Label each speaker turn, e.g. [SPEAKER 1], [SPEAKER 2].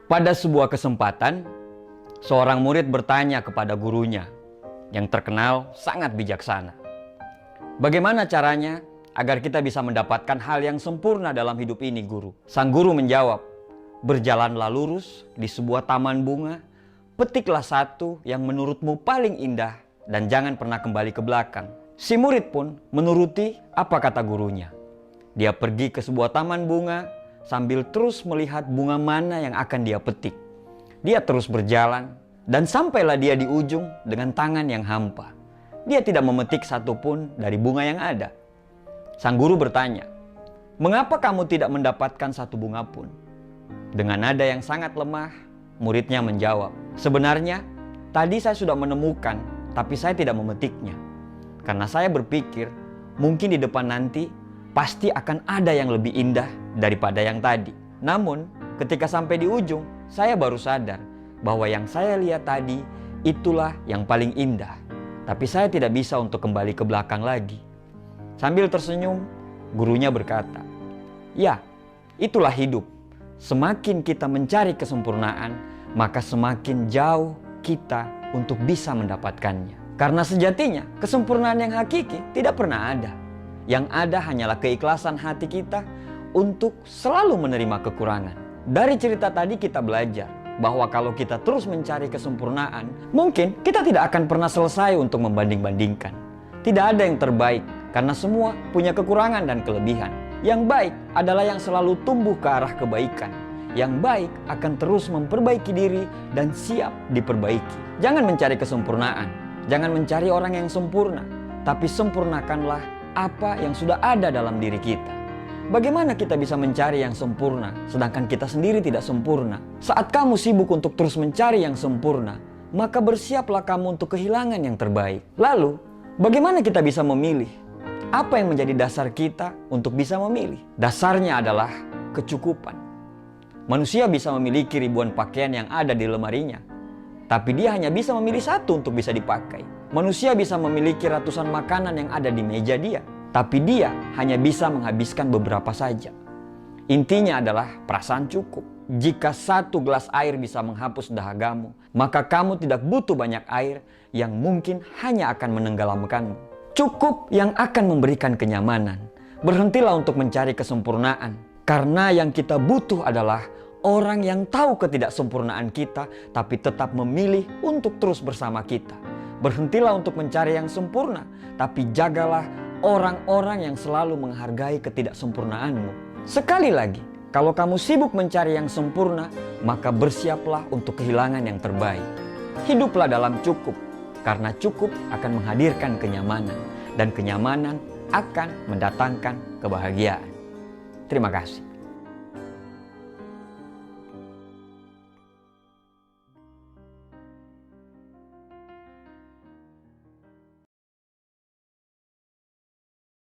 [SPEAKER 1] Pada sebuah kesempatan, seorang murid bertanya kepada gurunya yang terkenal sangat bijaksana. Bagaimana caranya agar kita bisa mendapatkan hal yang sempurna dalam hidup ini, guru? Sang guru menjawab, berjalanlah lurus di sebuah taman bunga, petiklah satu yang menurutmu paling indah dan jangan pernah kembali ke belakang. Si murid pun menuruti apa kata gurunya. Dia pergi ke sebuah taman bunga sambil terus melihat bunga mana yang akan dia petik. Dia terus berjalan dan sampailah dia di ujung dengan tangan yang hampa. Dia tidak memetik satupun dari bunga yang ada. Sang guru bertanya, "Mengapa kamu tidak mendapatkan satu bunga pun?" Dengan nada yang sangat lemah, muridnya menjawab, "Sebenarnya tadi saya sudah menemukan, tapi saya tidak memetiknya. Karena saya berpikir mungkin di depan nanti pasti akan ada yang lebih indah daripada yang tadi. Namun ketika sampai di ujung, saya baru sadar bahwa yang saya lihat tadi itulah yang paling indah. Tapi saya tidak bisa untuk kembali ke belakang lagi." Sambil tersenyum, gurunya berkata, "Ya, itulah hidup. Semakin kita mencari kesempurnaan, maka semakin jauh kita untuk bisa mendapatkannya. Karena sejatinya kesempurnaan yang hakiki tidak pernah ada. Yang ada hanyalah keikhlasan hati kita untuk selalu menerima kekurangan." Dari cerita tadi kita belajar bahwa kalau kita terus mencari kesempurnaan, mungkin kita tidak akan pernah selesai untuk membanding-bandingkan. Tidak ada yang terbaik karena semua punya kekurangan dan kelebihan. Yang baik adalah yang selalu tumbuh ke arah kebaikan. Yang baik akan terus memperbaiki diri dan siap diperbaiki. Jangan mencari kesempurnaan, jangan mencari orang yang sempurna, tapi sempurnakanlah apa yang sudah ada dalam diri kita. Bagaimana kita bisa mencari yang sempurna sedangkan kita sendiri tidak sempurna? Saat kamu sibuk untuk terus mencari yang sempurna, maka bersiaplah kamu untuk kehilangan yang terbaik. Lalu, bagaimana kita bisa memilih? Apa yang menjadi dasar kita untuk bisa memilih? Dasarnya adalah kecukupan. Manusia bisa memiliki ribuan pakaian yang ada di lemarinya, tapi dia hanya bisa memilih satu untuk bisa dipakai. Manusia bisa memiliki ratusan makanan yang ada di meja dia, tapi dia hanya bisa menghabiskan beberapa saja. Intinya adalah perasaan cukup. Jika satu gelas air bisa menghapus dahagamu, maka kamu tidak butuh banyak air yang mungkin hanya akan menenggelamkanmu. Cukup yang akan memberikan kenyamanan. Berhentilah untuk mencari kesempurnaan, karena yang kita butuh adalah orang yang tahu ketidaksempurnaan kita, tapi tetap memilih untuk terus bersama kita. Berhentilah untuk mencari yang sempurna, tapi jagalah orang-orang yang selalu menghargai ketidaksempurnaanmu. Sekali lagi, kalau kamu sibuk mencari yang sempurna, maka bersiaplah untuk kehilangan yang terbaik. Hiduplah dalam cukup, karena cukup akan menghadirkan kenyamanan, dan kenyamanan akan mendatangkan kebahagiaan. Terima kasih.